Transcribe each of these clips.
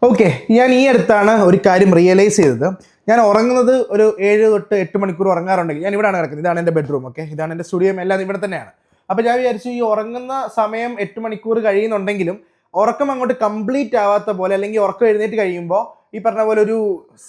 Okay, ഞാൻ ഈ അടുത്താണ് ഒരു കാര്യം റിയലൈസ് ചെയ്തത്. ഞാൻ ഉറങ്ങുന്നത് ഒരു 7 തൊട്ട് 8 മണിക്കൂർ ഉറങ്ങാറുണ്ടെങ്കിൽ ഞാൻ ഇവിടെയാണ് കിടക്കുന്നത്. ഇതാണ് എൻ്റെ ബെഡ്റൂം. ഓക്കെ, ഇതാണ് എൻ്റെ സ്റ്റുഡിയോ, എല്ലാം ഇവിടെ തന്നെയാണ്. അപ്പോൾ ഞാൻ വിചാരിച്ചു ഈ ഉറങ്ങുന്ന സമയം 8 മണിക്കൂർ കഴിയുന്നുണ്ടെങ്കിലും ഉറക്കം അങ്ങോട്ട് കംപ്ലീറ്റ് ആവാത്ത പോലെ, അല്ലെങ്കിൽ ഉറക്കം എഴുന്നേറ്റ് കഴിയുമ്പോൾ ഈ പറഞ്ഞ പോലെ ഒരു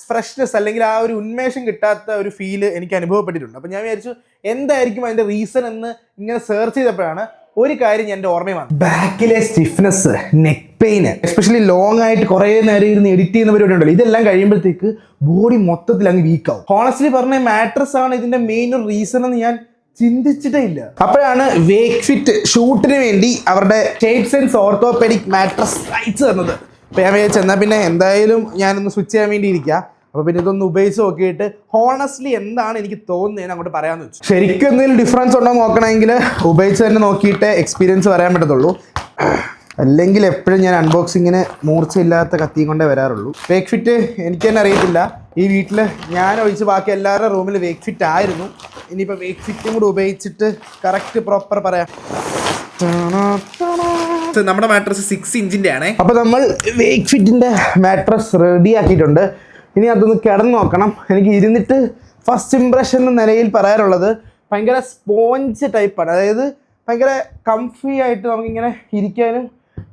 ഫ്രഷ്നെസ് അല്ലെങ്കിൽ ആ ഒരു ഉന്മേഷം കിട്ടാത്ത ഒരു ഫീല് എനിക്ക് അനുഭവപ്പെട്ടിട്ടുണ്ട്. അപ്പോൾ ഞാൻ വിചാരിച്ചു എന്തായിരിക്കും അതിൻ്റെ റീസൺ എന്ന് ഇങ്ങനെ സെർച്ച് ചെയ്തപ്പോഴാണ് ഒരു കാര്യം എൻ്റെ ഓർമ്മ വന്നു. ബാക്കിലെ stiffness, neck pain, especially long ആയിട്ട് കുറേ നേരം ഇരുന്ന് എഡിറ്റ് ചെയ്യുന്ന പരിപാടി ഉണ്ടല്ലോ, ഇതെല്ലാം കഴിയുമ്പോഴത്തേക്ക് ബോഡി മൊത്തത്തിൽ അങ്ങ് വീക്കാവും. ഹോണസ്റ്റ്ലി പറഞ്ഞ മാട്രസ് ആണ് ഇതിന്റെ മെയിൻ റീസൺ എന്ന് ഞാൻ ചിന്തിച്ചിട്ടേ ഇല്ല. അപ്പോഴാണ് വേക്ക് ഫിറ്റ് ഷൂട്ടിന് വേണ്ടി അവരുടെ ഷേപ്സ് ആൻഡ് ഓർത്തോപെഡിക് മാട്രസ് അയച്ചു തന്നത്. അപ്പോൾ ഞാൻ വിചാരിച്ചു എന്നാൽ പിന്നെ എന്തായാലും ഞാനൊന്ന് സ്വിച്ച് ചെയ്യാൻ വേണ്ടി ഇരിക്കുക. അപ്പോൾ പിന്നെ ഇതൊന്ന് ഉപയോഗിച്ച് നോക്കിയിട്ട് ഹോണസ്റ്റ്ലി എന്താണ് എനിക്ക് തോന്നുന്നത് അങ്ങോട്ട് പറയാമെന്ന് വെച്ചു. ശരിക്കും എന്തെങ്കിലും ഡിഫറൻസ് ഉണ്ടോ നോക്കണമെങ്കിൽ ഉപയോഗിച്ച് തന്നെ നോക്കിയിട്ട് എക്സ്പീരിയൻസ് പറയാൻ പറ്റത്തുള്ളൂ. അല്ലെങ്കിൽ എപ്പോഴും ഞാൻ അൺബോക്സിങ്ങിന് മൂർച്ചയില്ലാത്ത കത്തിയും കൊണ്ടേ വരാറുള്ളൂ. വേക്ക് ഫിറ്റ് എനിക്ക് തന്നെ അറിയത്തില്ല, ഈ വീട്ടിൽ ഞാൻ ഒഴിച്ച് ബാക്കി എല്ലാവരുടെ റൂമിൽ വേക്ക് ഫിറ്റ് ആയിരുന്നു. ഇനിയിപ്പോൾ വേക്ക് ഫിറ്റും കൂടെ ഉപയോഗിച്ചിട്ട് കറക്റ്റ് പ്രോപ്പർ പറയാം. നമ്മുടെ മാട്രസ് 6 ഇഞ്ചിൻ്റെ ആണ്. അപ്പോൾ നമ്മൾ വേക്ക് ഫിറ്റിൻ്റെ മാട്രസ് റെഡി ആക്കിയിട്ടുണ്ട്. ഇനി അതൊന്ന് കിടന്ന് നോക്കണം. എനിക്ക് ഇരുന്നിട്ട് ഫസ്റ്റ് ഇംപ്രഷൻ എന്ന നിലയിൽ പറയാനുള്ളത് ഭയങ്കര സ്പോഞ്ച് ടൈപ്പാണ്. അതായത് ഭയങ്കര കംഫി ആയിട്ട് നമുക്കിങ്ങനെ ഇരിക്കാനും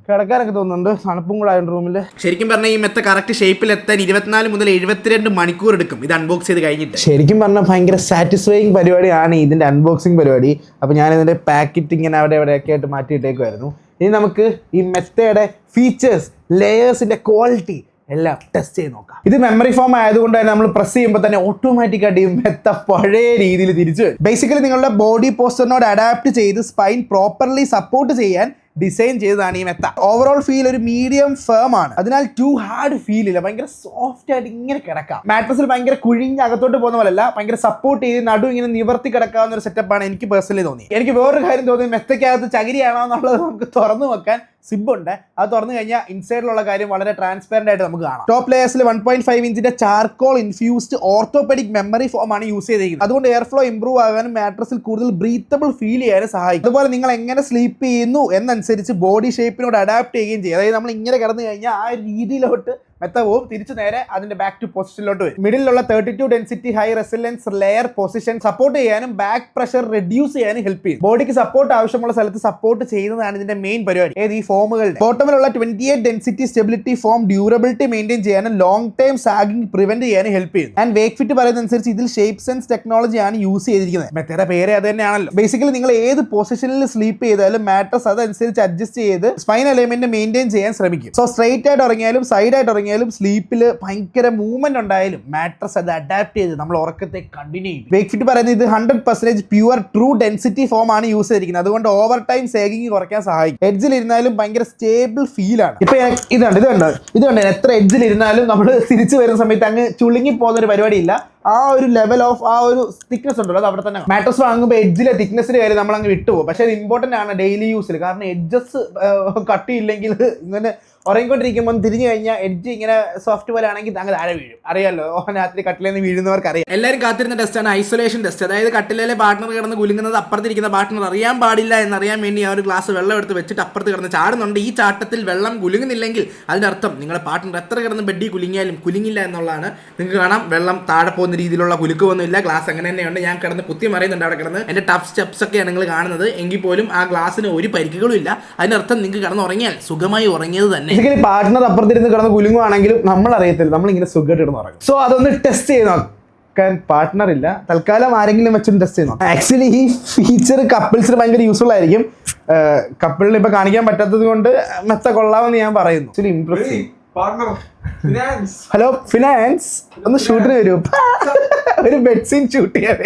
കിടക്കാനൊക്കെ തോന്നുന്നുണ്ട്. തണുപ്പും കൂടെ ആയതുകൊണ്ട് റൂമിൽ. ശരിക്കും പറഞ്ഞാൽ ഈ മെത്ത കറക്റ്റ് ഷേപ്പിൽ എത്താൻ 24 മുതൽ 72 മണിക്കൂർ എടുക്കും ഇത് അൺബോക്സ് ചെയ്ത് കഴിഞ്ഞിട്ട്. ശരിക്കും പറഞ്ഞാൽ ഭയങ്കര സാറ്റിസ്ഫൈയിങ് പരിപാടിയാണ് ഇതിൻ്റെ അൺബോക്സിങ് പരിപാടി. അപ്പോൾ ഞാനിതിൻ്റെ പാക്കറ്റ് ഇങ്ങനെ അവിടെ എവിടെയൊക്കെ ആയിട്ട് മാറ്റിയിട്ടേക്കുമായിരുന്നു. ഇനി നമുക്ക് ഈ മെത്തയുടെ ഫീച്ചേഴ്സ്, ലെയേഴ്സിൻ്റെ ക്വാളിറ്റി എല്ലാം ടെസ്റ്റ് ചെയ്ത് നോക്കാം. ഇത് മെമ്മറി ഫോം ആയതുകൊണ്ട് തന്നെ നമ്മൾ പ്രസ് ചെയ്യുമ്പോൾ തന്നെ ഓട്ടോമാറ്റിക്കായിട്ട് ഈ മെത്ത പഴയ രീതിയിൽ തിരിച്ചു വരും. ബേസിക്കലി നിങ്ങളുടെ ബോഡി പോസ്റ്ററിനോട് അഡാപ്റ്റ് ചെയ്ത് സ്പൈൻ പ്രോപ്പർലി സപ്പോർട്ട് ചെയ്യാൻ ഡിസൈൻ ചെയ്തതാണ് ഈ മെത്ത. ഓവറോൾ ഫീൽ ഒരു മീഡിയം ഫേം ആണ്. അതിനാൽ ടു ഹാർഡ് ഫീൽ ഇല്ല, ഭയങ്കര സോഫ്റ്റ് ആയിട്ട് ഇങ്ങനെ കിടക്കാം. മാട്രസിൽ ഭയങ്കര കുഴിഞ്ഞ് അകത്തോട്ട് പോകുന്ന പോലെയല്ല, ഭയങ്കര സപ്പോർട്ട് ചെയ്ത് നടു ഇങ്ങനെ നിവർത്തി കിടക്കാവുന്ന ഒരു സെറ്റപ്പാണ് എനിക്ക് പേഴ്സണലി തോന്നി. എനിക്ക് വേറൊരു കാര്യം തോന്നി, മെത്തയ്ക്കകത്ത് ചകിരിയാണോ എന്നുള്ളത് നമുക്ക് തുറന്നു വെക്കാൻ സിബുണ്ട്. അത് തുറന്നു കഴിഞ്ഞാൽ ഇൻസൈഡിലുള്ള കാര്യം വളരെ ട്രാൻസ്പെറന്റ് ആയിട്ട് നമുക്ക് കാണാം. ടോപ്പ് ലെയേഴ്സിൽ 1.5 ഇഞ്ചിന്റെ charcoal infused orthopaedic memory foam ആണ് യൂസ് ചെയ്തിരിക്കുന്നത്. അതുകൊണ്ട് എയർ ഫ്ലോ ഇംപ്രൂവ് ആകാനും മാട്രസിൽ കൂടുതൽ ബ്രീത്തബിൾ ഫീൽ ചെയ്യാനും സഹായിക്കും. അതുപോലെ നിങ്ങൾ എങ്ങനെ സ്ലീപ്പ് ചെയ്യുന്നു എന്നനുസരിച്ച് ബോഡി ഷേപ്പിനോട് അഡാപ്റ്റ് ചെയ്യുകയും ചെയ്യും. അതായത് നമ്മൾ ഇങ്ങനെ കിടന്നു കഴിഞ്ഞാൽ ആ രീതിയിലോട്ട് മെത്ത പോവും, തിരിച്ചു നേരെ അതിന്റെ ബാക്ക് ടു പൊസിഷനിലോട്ട് വരും. മിഡിലുള്ള 32 density high resilience layer position support ചെയ്യാനും ബാക്ക് പ്രഷർ റെഡ്യൂസ് ചെയ്യാനും ഹെൽപ്പ് ചെയ്യും. ബോഡിക്ക് സപ്പോർട്ട് ആവശ്യമുള്ള സ്ഥലത്ത് സപ്പോർട്ട് ചെയ്യുന്നതാണ് ഇതിന്റെ മെയിൻ പരിപാടി. ഏത് ഈ ഫോമുകളുടെ ബോട്ടമിലുള്ള 28 density stability form durability maintain ചെയ്യാനും ലോങ് ടൈം സാഗിങ് പ്രിവെന്റ് ചെയ്യാനും ഹെൽപ്പ് ചെയ്യും. ആൻഡ് വേക്ക് ഫിറ്റ് പറയുന്നതനുസരിച്ച് ഇതിൽ ഷേപ്പ് സെൻസ് ടെക്നോളജിയാണ് യൂസ് ചെയ്തിരിക്കുന്നത്. മെത്തയുടെ പേര് അത് തന്നെയാണല്ലോ. ബേസിക്കലി നിങ്ങൾ ഏത് പൊസിഷനിൽ സ്ലീപ്പ് ചെയ്താലും മാട്രസ് അതനുസരിച്ച് അഡ്ജസ്റ്റ് ചെയ്ത് സ്പൈൻ എലമെന്റ് മെയിൻറ്റെയിൻ ചെയ്യാൻ ശ്രമിക്കും. സോ സ്ട്രൈറ്റ് ആയിട്ട് ഉറങ്ങിയാലും സൈഡ് ആയിട്ട് ഉറങ്ങിയാലും സ്ലീപ്പിൽ ഭയങ്കര മൂവ്മെന്റ് ഉണ്ടായാലും മാട്രസ് അത് അഡാപ്റ്റ് ചെയ്ത് നമ്മൾ ഉറക്കത്തെ കണ്ടിന്യൂ ചെയ്യും. വേക്ക് ഫിറ്റ് പറയുന്നത് ഇത് 100% പ്യുവർ ട്രൂ ഡെൻസിറ്റി ഫോം ആണ് യൂസ് ചെയ്തിരിക്കുന്നത്. അതുകൊണ്ട് ഓവർ ടൈം സേഗിങ് കുറയ്ക്കാൻ സഹായിക്കും. എഡ്ജിൽ ഇരുന്നാലും ഭയങ്കര സ്റ്റേബിൾ ഫീൽ ആണ്. ഇപ്പൊ ഇതുണ്ട് എത്ര എഡ്ജിൽ ഇരുന്നാലും നമ്മൾ തിരിച്ചു വരുന്ന സമയത്ത് അങ്ങ് ചുളുങ്ങി പോകുന്ന ഒരു പരിപാടിയില്ല. ആ ഒരു ലെവൽ ഓഫ് ആ ഒരു തിക്നെസ് ഉണ്ടല്ലോ, അത് അവിടെ തന്നെ. മാട്രസ് വാങ്ങുമ്പോൾ എഡ്ജിലെ തിക്നെസ്സിന് കാര്യം നമ്മൾ അങ്ങ് വിട്ടുപോകും. പക്ഷേ അത് ഇമ്പോർട്ടൻ്റ് ആണ് ഡെയിലി യൂസിൽ. കാരണം എഡ്ജസ് കട്ടിയില്ലെങ്കിൽ ഇങ്ങനെ ഉറങ്ങിക്കൊണ്ടിരിക്കുമ്പോൾ തിരിഞ്ഞു കഴിഞ്ഞാൽ എഡ്ജ് ഇങ്ങനെ സോഫ്റ്റ് പോലെ ആണെങ്കിൽ അങ്ങനെ താഴെ വീഴും. അറിയാമല്ലോ, രാത്രി കട്ടിലേന്ന് നിന്ന് വീഴുന്നവർക്ക് അറിയാം. എല്ലാവരും കാത്തിരുന്ന ടെസ്റ്റാണ് ഐസൊലേഷൻ ടെസ്റ്റ്. അതായത് കട്ടിലെ പാർട്ട്ണർ കിടന്ന് കുലുങ്ങുന്നത് അപ്പുറത്തിരിക്കുന്ന പാർട്ട്ണർ അറിയാൻ പാടില്ല എന്നറിയാൻ വേണ്ടി ആ ഒരു ഗ്ലാസ് വെള്ളം എടുത്ത് വെച്ചിട്ട് അപ്പുറത്ത് കിടന്ന് ചാടുന്നുണ്ട്. ഈ ചാട്ടത്തിൽ വെള്ളം കുലുങ്ങുന്നില്ലെങ്കിൽ അതിൻ്റെ അർത്ഥം നിങ്ങളുടെ പാർട്ട്ണർ എത്ര കിടന്ന് ബെഡിൽ കുലുങ്ങിയാലും കുലുങ്ങില്ല എന്നുള്ളതാണ്. നിങ്ങൾക്ക് കാണാം വെള്ളം താഴെ പോകുന്ന രീതിയിലുള്ള കുലുക്കൊന്നുമില്ല. ഗ്ലാസ് അങ്ങനെ തന്നെയുണ്ട്. ഞാൻ കിടന്ന് കുത്തി മറിയുന്നുണ്ട് അവിടെ കിടന്ന്. എൻ്റെ ടഫ് സ്റ്റെപ്സ് ഒക്കെയാണ് നിങ്ങൾ കാണുന്നത്. എങ്കിൽ പോലും ആ ഗ്ലാസ്സിന് ഒരു പരിക്കുകളും ഇല്ല. അതിനർത്ഥം നിങ്ങൾക്ക് കിടന്ന് ഉറങ്ങിയാൽ സുഖമായി ഉറങ്ങിയത് തന്നെ. പാർട്ട്ണർ അപ്പുറത്തിരുന്ന് കിടന്ന് കുലുങ്ങുവാണെങ്കിലും നമ്മൾ അറിയത്തില്ല, നമ്മളിങ്ങനെ സുഖമായിട്ട് കിടന്ന് ഉറങ്ങും. സോ അതൊന്ന് ടെസ്റ്റ് ചെയ്ത് നോക്കാൻ പാർട്ട്ണർ ഇല്ല, തൽക്കാലം ആരെങ്കിലും വെച്ചൊന്ന് ടെസ്റ്റ് ചെയ്ത് നോക്കാം. ആക്ച്വലി ഈ ഫീച്ചർ കപ്പിൾസിന് ഭയങ്കര യൂസ്ഫുൾ ആയിരിക്കും. കപ്പിളിന് ഇപ്പൊ കാണിക്കാൻ പറ്റാത്തത് കൊണ്ട് മെത്ത കൊള്ളാമെന്ന് ഞാൻ പറയുന്നു. Actually impressive. ഹലോ ഫിനാൻസ്, ഒന്ന് ഷൂട്ടിന് വരൂ, ഒരു ബെഡ് സീൻ ഷൂട്ട് ചെയ്യാൻ.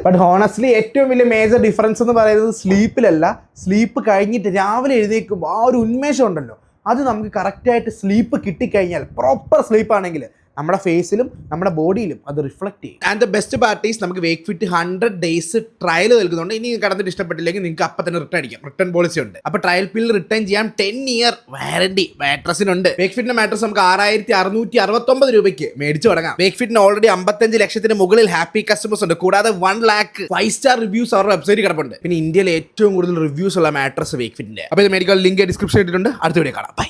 ബട്ട് ഹോണസ്റ്റ്ലി ഏറ്റവും വലിയ മേജർ ഡിഫറൻസ് എന്ന് പറയുന്നത് സ്ലീപ്പിലല്ല, സ്ലീപ്പ് കഴിഞ്ഞിട്ട് രാവിലെ എഴുന്നേൽക്കുമ്പോൾ ആ ഒരു ഉന്മേഷം ഉണ്ടല്ലോ, അത് നമുക്ക് കറക്റ്റായിട്ട് സ്ലീപ്പ് കിട്ടിക്കഴിഞ്ഞാൽ, പ്രോപ്പർ സ്ലീപ്പ് ആണെങ്കിൽ നമ്മുടെ ഫേസിലും നമ്മുടെ ബോഡിയിലും അത് റിഫ്ലക്ട് ചെയ്യും. And the best part is നമുക്ക് വേക്ക് ഫിറ്റ് 100 days ട്രയൽ നൽകുന്നുണ്ട്. ഇനി കടന്നിട്ട് ഇഷ്ടപ്പെട്ടില്ലെങ്കിൽ നിങ്ങൾക്ക് അപ്പം തന്നെ റിട്ടേൺ അടിക്കാം. റിട്ടേൺ പോളിസി ഉണ്ട്. അപ്പോൾ ട്രയൽ പീരിയഡ് റിട്ടേൺ ചെയ്യാൻ 10 year വാറണ്ടി മാട്രസിനുണ്ട്. വേക്ക് ഫിറ്റിന്റെ മാട്രസ് നമുക്ക് 6669 രൂപയ്ക്ക് മേടിച്ചു തുടങ്ങാം. വേക്ക് ഫിറ്റിന് ഓൾറെഡി 55 ലക്ഷത്തിന് മുകളിൽ ഹാപ്പി കസ്റ്റമേഴ്സ് ഉണ്ട്. കൂടാതെ 1 lakh 5-star റിവ്യൂസ് അവരുടെ വെബ്സൈറ്റിൽ കിടപ്പുണ്ട്. പിന്നെ ഇന്ത്യയിൽ ഏറ്റവും കൂടുതൽ റിവ്യൂസ് ഉള്ള മാട്രസ് വേക്ക് ഫിറ്റിന്റെ. അപ്പോൾ ഇത് മേടിക്കാൻ ലിങ്ക് ഡിസ്ക്രിപ്ഷനിൽ ഇട്ടിട്ടുണ്ട്. അടുത്ത വീഡിയോ കാണാം. ബൈ.